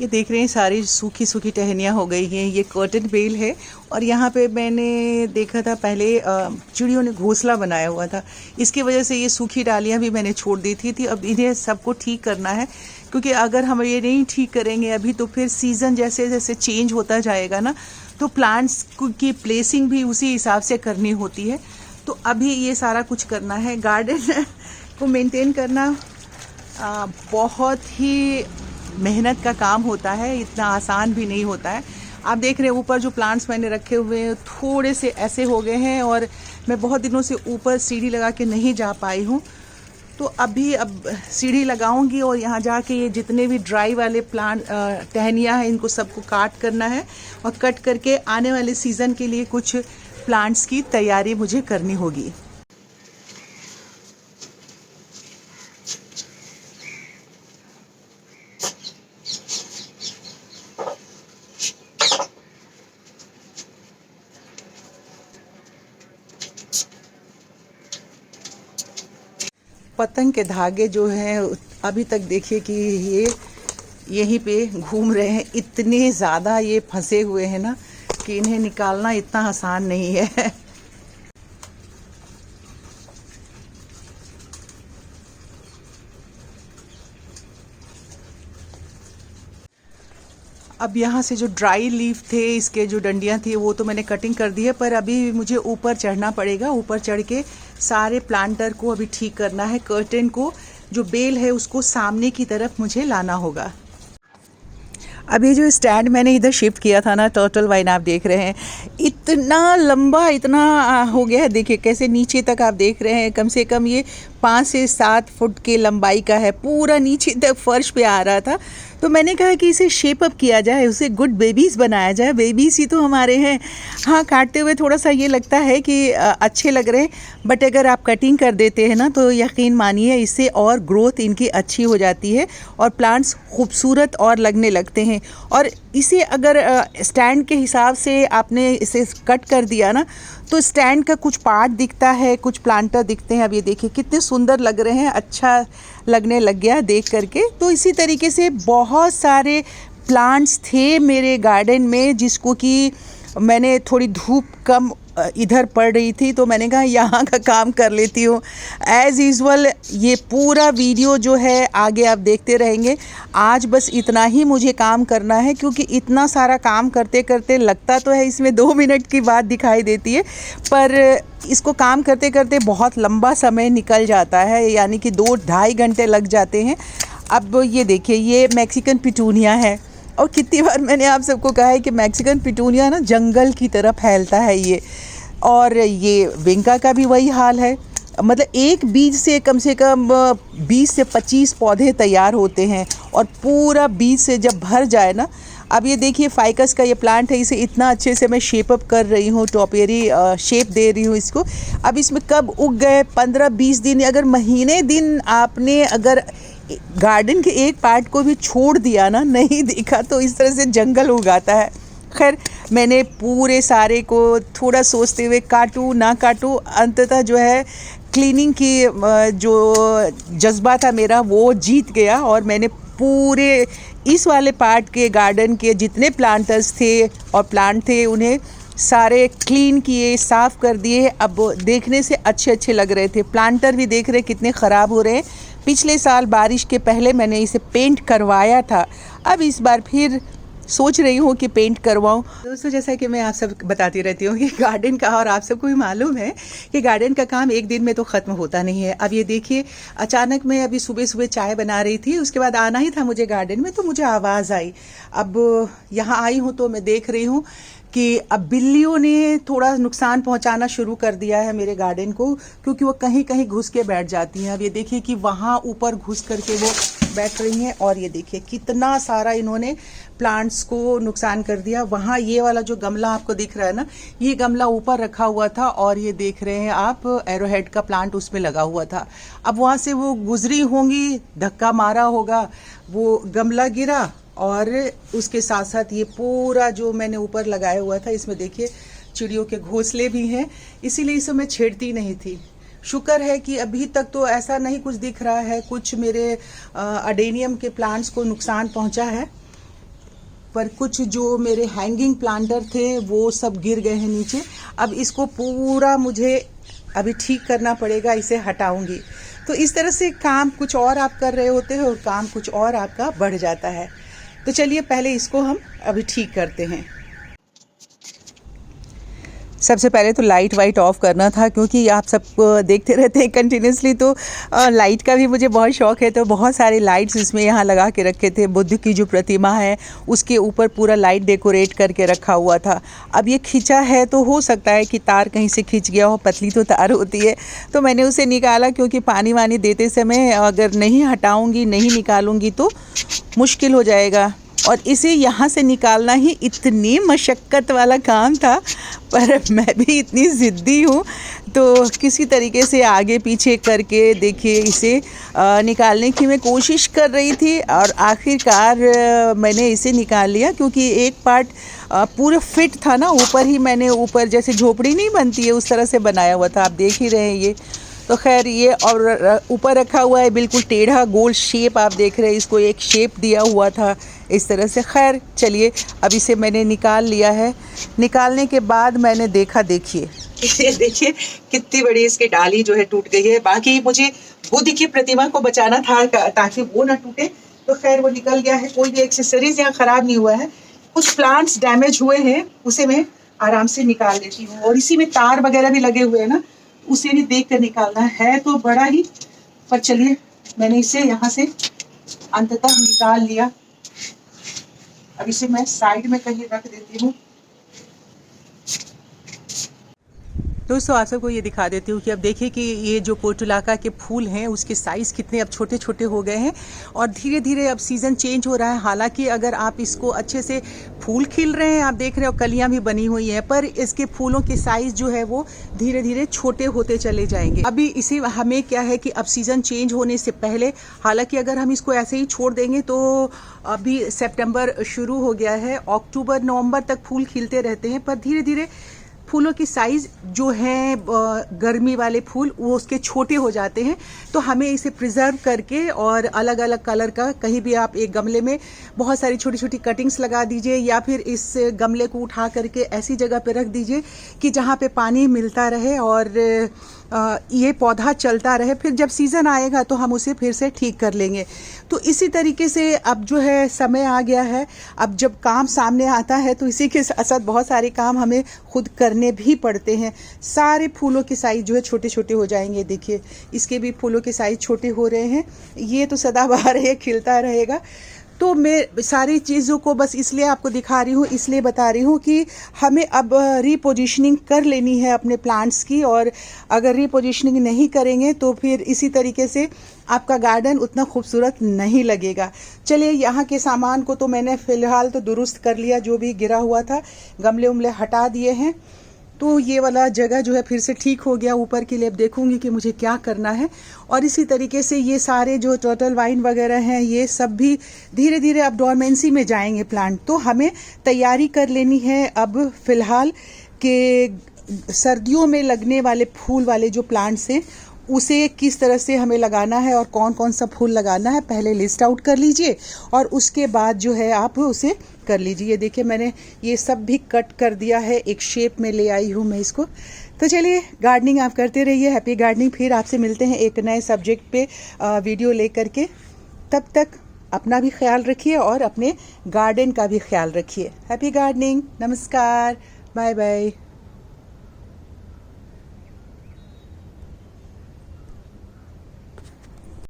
ये देख रहे हैं सारी सूखी सूखी टहनियाँ हो गई हैं। ये कॉटन बेल है और यहाँ पे मैंने देखा था पहले चिड़ियों ने घोंसला बनाया हुआ था, इसकी वजह से ये सूखी डालियाँ भी मैंने छोड़ दी थी। अब इन्हें सबको ठीक करना है, क्योंकि अगर हम ये नहीं ठीक करेंगे अभी तो फिर सीज़न जैसे जैसे चेंज होता जाएगा ना, तो प्लांट्स की प्लेसिंग भी उसी हिसाब से करनी होती है। तो अभी ये सारा कुछ करना है। गार्डन को मेंटेन करना बहुत ही मेहनत का काम होता है, इतना आसान भी नहीं होता है। आप देख रहे हैं ऊपर जो प्लांट्स मैंने रखे हुए हैं थोड़े से ऐसे हो गए हैं और मैं बहुत दिनों से ऊपर सीढ़ी लगा के नहीं जा पाई हूँ। तो अब सीढ़ी लगाऊंगी और यहाँ जाके ये जितने भी ड्राई वाले प्लांट टहनियाँ हैं इनको सबको काट करना है और कट करके आने वाले सीज़न के लिए कुछ प्लांट्स की तैयारी मुझे करनी होगी। पतंग के धागे जो हैं अभी तक देखिए कि ये यहीं पे घूम रहे हैं। इतने ज़्यादा ये फंसे हुए हैं ना कि इन्हें निकालना इतना आसान नहीं है। अब यहाँ से जो ड्राई लीफ थे, इसके जो डंडियाँ थी वो तो मैंने कटिंग कर दी है, पर अभी मुझे ऊपर चढ़ना पड़ेगा। ऊपर चढ़ के सारे प्लांटर को अभी ठीक करना है। कर्टेन को जो बेल है उसको सामने की तरफ मुझे लाना होगा। अभी जो स्टैंड मैंने इधर शिफ्ट किया था ना, टर्टल वाइन आप देख रहे हैं, इतना लंबा इतना हो गया है। देखिए कैसे नीचे तक आप देख रहे हैं, कम से कम ये 5 से 7 फुट के लंबाई का है। पूरा नीचे तक फर्श पे आ रहा था। तो मैंने कहा कि इसे शेप अप किया जाए, उसे गुड बेबीज़ बनाया जाए। बेबीज़ ही तो हमारे हैं। हाँ, काटते हुए थोड़ा सा ये लगता है कि अच्छे लग रहे हैं, बट अगर आप कटिंग कर देते हैं ना तो यकीन मानिए इससे और ग्रोथ इनकी अच्छी हो जाती है और प्लांट्स खूबसूरत और लगने लगते हैं। और इसे अगर स्टैंड के हिसाब से आपने इसे कट कर दिया ना तो स्टैंड का कुछ पार्ट दिखता है, कुछ प्लांटर दिखते हैं। अब ये देखिए कितने सुंदर लग रहे हैं, अच्छा लगने लग गया देख करके। तो इसी तरीके से बहुत सारे प्लांट्स थे मेरे गार्डन में जिसको कि मैंने थोड़ी धूप कम इधर पड़ रही थी तो मैंने कहा यहाँ का काम कर लेती हूँ। एज़ यूजुअल ये पूरा वीडियो जो है आगे आप देखते रहेंगे। आज बस इतना ही मुझे काम करना है, क्योंकि इतना सारा काम करते करते लगता तो है इसमें 2 मिनट की बात दिखाई देती है, पर इसको काम करते करते बहुत लंबा समय निकल जाता है, यानी कि 2-2.5 घंटे लग जाते हैं। अब ये देखिए ये मैक्सिकन पिटूनिया है, और कितनी बार मैंने आप सबको कहा है कि मैक्सिकन पिटूनिया ना जंगल की तरह फैलता है ये। और ये विंका का भी वही हाल है, मतलब एक बीज से कम 20 से 25 पौधे तैयार होते हैं और पूरा बीज से जब भर जाए ना। अब ये देखिए फाइकस का ये प्लांट है, इसे इतना अच्छे से मैं शेप अप कर रही हूँ, टोपियरी शेप दे रही हूँ इसको। अब इसमें कब उग गए 15-20 दिन, अगर महीने दिन आपने अगर गार्डन के एक पार्ट को भी छोड़ दिया ना, नहीं देखा तो इस तरह से जंगल उगाता है। खैर मैंने पूरे सारे को थोड़ा सोचते हुए काटूँ ना काटूँ, अंततः जो है क्लीनिंग की जो जज्बा था मेरा वो जीत गया और मैंने पूरे इस वाले पार्ट के गार्डन के जितने प्लांटर्स थे और प्लांट थे उन्हें सारे क्लीन किए, साफ़ कर दिए। अब देखने से अच्छे अच्छे लग रहे थे। प्लांटर भी देख रहे कितने ख़राब हो रहे हैं। पिछले साल बारिश के पहले मैंने इसे पेंट करवाया था, अब इस बार फिर सोच रही हूँ कि पेंट करवाऊँ। दोस्तों, जैसा कि मैं आप सब बताती रहती हूँ कि गार्डन का, और आप सबको भी मालूम है कि गार्डन का काम एक दिन में तो ख़त्म होता नहीं है। अब ये देखिए अचानक मैं अभी सुबह सुबह चाय बना रही थी, उसके बाद आना ही था मुझे गार्डन में, तो मुझे आवाज़ आई। अब यहाँ आई हूँ तो मैं देख रही हूँ कि अब बिल्लियों ने थोड़ा नुकसान पहुंचाना शुरू कर दिया है मेरे गार्डन को, क्योंकि वो कहीं कहीं घुस के बैठ जाती हैं। अब ये देखिए कि वहाँ ऊपर घुस करके वो बैठ रही हैं और ये देखिए कितना सारा इन्होंने प्लांट्स को नुकसान कर दिया। वहाँ ये वाला जो गमला आपको दिख रहा है ना, ये गमला ऊपर रखा हुआ था और ये देख रहे हैं आप एरोहेड का प्लांट उसमें लगा हुआ था। अब वहाँ से वो गुजरी होंगी, धक्का मारा होगा, वो गमला गिरा और उसके साथ साथ ये पूरा जो मैंने ऊपर लगाया हुआ था, इसमें देखिए चिड़ियों के घोंसले भी हैं, इसीलिए इसे मैं छेड़ती नहीं थी। शुक्र है कि अभी तक तो ऐसा नहीं कुछ दिख रहा है, कुछ मेरे अडेनियम के प्लांट्स को नुकसान पहुंचा है, पर कुछ जो मेरे हैंगिंग प्लांटर थे वो सब गिर गए हैं नीचे। अब इसको पूरा मुझे अभी ठीक करना पड़ेगा, इसे हटाऊंगी। तो इस तरह से काम कुछ और आप कर रहे होते हैं और काम कुछ और आपका बढ़ जाता है। तो चलिए पहले इसको हम अभी ठीक करते हैं। सबसे पहले तो लाइट वाइट ऑफ करना था, क्योंकि आप सब देखते रहते हैं कंटिन्यूसली, तो लाइट का भी मुझे बहुत शौक है। तो बहुत सारे लाइट्स इसमें यहाँ लगा के रखे थे। बुद्ध की जो प्रतिमा है उसके ऊपर पूरा लाइट डेकोरेट करके रखा हुआ था। अब ये खींचा है तो हो सकता है कि तार कहीं से खींच गया हो, पतली तो तार होती है। तो मैंने उसे निकाला, क्योंकि पानी वानी देते समय अगर नहीं हटाऊँगी, नहीं निकालूँगी तो मुश्किल हो जाएगा। और इसे यहाँ से निकालना ही इतनी मशक्क़त वाला काम था, पर मैं भी इतनी ज़िद्दी हूँ तो किसी तरीके से आगे पीछे करके देखिए इसे निकालने की मैं कोशिश कर रही थी, और आखिरकार मैंने इसे निकाल लिया। क्योंकि एक पार्ट पूरा फिट था ना, ऊपर ही मैंने ऊपर जैसे झोपड़ी नहीं बनती है उस तरह से बनाया हुआ था, आप देख ही रहे हैं ये। तो खैर ये और ऊपर रखा हुआ है बिल्कुल टेढ़ा गोल शेप, आप देख रहे हैं इसको एक शेप दिया हुआ था इस तरह से। खैर चलिए अब इसे मैंने निकाल लिया है। निकालने के बाद मैंने देखा, देखिए देखिए कितनी बड़ी इसकी डाली जो है टूट गई है। बाकी मुझे बुद्ध की प्रतिमा को बचाना था ताकि वो ना टूटे, तो खैर वो निकल गया है। कोई भी एक्सेसरीज यहाँ ख़राब नहीं हुआ है। कुछ प्लांट्स डैमेज हुए हैं, उसे मैं आराम से निकाल लेती हूँ। और इसी में तार वगैरह भी लगे हुए हैं ना, उसे भी देख कर निकालना है। तो बड़ा ही, पर चलिए मैंने इसे यहाँ से अंततः निकाल लिया। अब इसे मैं साइड में कहीं रख देती हूँ। दोस्तों आप सबको ये दिखा देती हूँ कि अब देखिए कि ये जो पोर्टुलाका के फूल हैं उसके साइज़ कितने अब छोटे छोटे हो गए हैं, और धीरे धीरे अब सीज़न चेंज हो रहा है। हालांकि अगर आप इसको अच्छे से, फूल खिल रहे हैं आप देख रहे हो, कलियां भी बनी हुई हैं, पर इसके फूलों के साइज़ जो है वो धीरे धीरे छोटे होते चले जाएंगे। अभी इसे हमें क्या है कि अब सीज़न चेंज होने से पहले, हालांकि अगर हम इसको ऐसे ही छोड़ देंगे तो अभी सितंबर शुरू हो गया है, अक्टूबर नवंबर तक फूल खिलते रहते हैं, पर धीरे धीरे फूलों की साइज़ जो है गर्मी वाले फूल वो उसके छोटे हो जाते हैं। तो हमें इसे प्रिजर्व करके और अलग अलग कलर का, कहीं भी आप एक गमले में बहुत सारी छोटी छोटी कटिंग्स लगा दीजिए, या फिर इस गमले को उठा करके ऐसी जगह पे रख दीजिए कि जहाँ पे पानी मिलता रहे और ये पौधा चलता रहे। फिर जब सीज़न आएगा तो हम उसे फिर से ठीक कर लेंगे। तो इसी तरीके से अब जो है समय आ गया है, अब जब काम सामने आता है तो इसी के साथ साथ बहुत सारे काम हमें खुद करने भी पड़ते हैं। सारे फूलों के साइज़ जो है छोटे छोटे हो जाएंगे। देखिए इसके भी फूलों के साइज़ छोटे हो रहे हैं। ये तो सदाबहार है, खिलता रहेगा। तो मैं सारी चीज़ों को बस इसलिए आपको दिखा रही हूँ, इसलिए बता रही हूँ कि हमें अब रीपोजिशनिंग कर लेनी है अपने प्लांट्स की, और अगर रीपोजिशनिंग नहीं करेंगे तो फिर इसी तरीके से आपका गार्डन उतना खूबसूरत नहीं लगेगा। चलिए यहाँ के सामान को तो मैंने फ़िलहाल तो दुरुस्त कर लिया, जो भी गिरा हुआ था, गमले उमले हटा दिए हैं। तो ये वाला जगह जो है फिर से ठीक हो गया। ऊपर के लिए अब देखूंगी कि मुझे क्या करना है। और इसी तरीके से ये सारे जो टर्टल वाइन वगैरह हैं ये सब भी धीरे धीरे अब डोरमेंसी में जाएंगे प्लांट। तो हमें तैयारी कर लेनी है अब फ़िलहाल कि सर्दियों में लगने वाले फूल वाले जो प्लांट्स हैं उसे किस तरह से हमें लगाना है और कौन कौन सा फूल लगाना है, पहले लिस्ट आउट कर लीजिए और उसके बाद जो है आप उसे कर लीजिए। ये देखिए मैंने ये सब भी कट कर दिया है, एक शेप में ले आई हूँ मैं इसको। तो चलिए गार्डनिंग आप करते रहिए, हैप्पी गार्डनिंग। फिर आपसे मिलते हैं एक नए सब्जेक्ट पे वीडियो ले करके। तब तक अपना भी ख्याल रखिए और अपने गार्डन का भी ख्याल रखिए। हैप्पी गार्डनिंग, नमस्कार, बाय बाय।